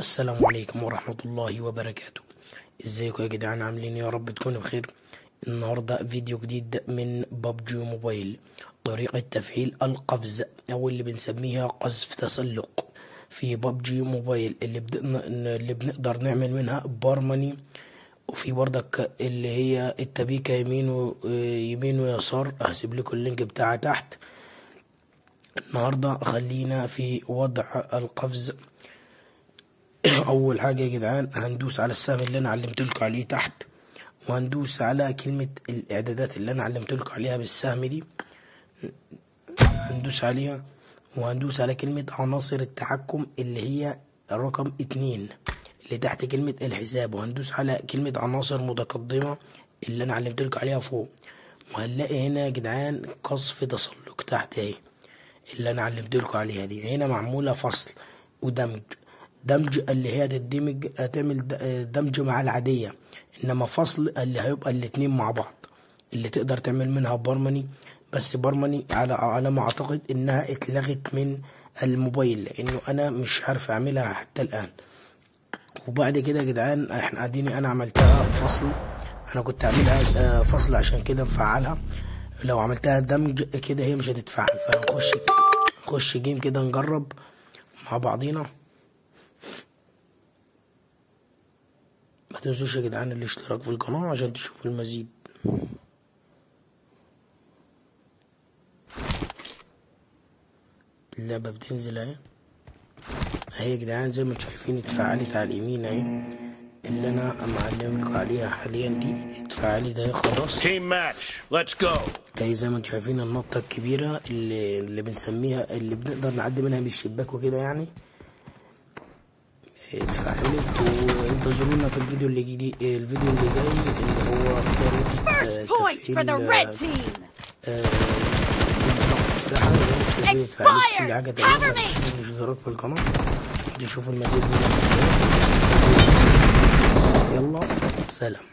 السلام عليكم ورحمة الله وبركاته. ازيكم يا جدعان، عاملين يا رب تكونوا بخير. النهاردة فيديو جديد من ببجي موبايل، طريقة تفعيل القفز او اللي بنسميها قذف تسلق في ببجي موبايل، اللي بنقدر نعمل منها بارماني، وفي بردك اللي هي التبيكة يمين ويسار. هسيب لكم اللينك بتاعها تحت. النهاردة خلينا في وضع القفز. اول حاجه يا جدعان هندوس على السهم اللي انا علمتلكوا عليه تحت، وهندوس على كلمه الاعدادات اللي انا علمتلكوا عليها بالسهم دي، هندوس عليها، وهندوس على كلمه عناصر التحكم اللي هي رقم 2 اللي تحت كلمه الحساب، وهندوس على كلمه عناصر متقدمه اللي انا علمتلكوا عليها فوق، وهنلاقي هنا يا جدعان قذف تسلق تحت اهي اللي انا علمتلكوا عليها دي. هنا معموله فصل ودمج اللي هي هتعمل دمج مع العادية، انما فصل اللي هيبقى الاتنين مع بعض، اللي تقدر تعمل منها بارماني. بس بارماني على ما اعتقد انها اتلغت من الموبايل، لانه انا مش عارف اعملها حتى الان. وبعد كده يا جدعان احنا انا عملتها فصل، انا كنت اعملها فصل عشان كده مفعلها. لو عملتها دمج كده هي مش هتتفعل، فنخش جيم كده نجرب مع بعضينا. ما تنسوش يا جدعان الاشتراك في القناة عشان تشوفوا المزيد. اللعبة بتنزل اهي يا جدعان، زي ما انتم شايفين اتفعلت على اليمين اهي، اللي انا معلم لكم عليها حاليا دي اتفعلت اهي خلاص. تيم ماتش ليتس جو اهي زي ما انتم شايفين النطة الكبيرة اللي بنسميها، اللي بنقدر نعدي منها بالشباك وكده يعني، اتفعلت. وانتظرونا في الفيديو اللي جاي اللي هو طريقة تفعيل في الساحة. كل حاجة تقريبا الاشتراك في القناة تشوفوا المزيد من. يلا سلام.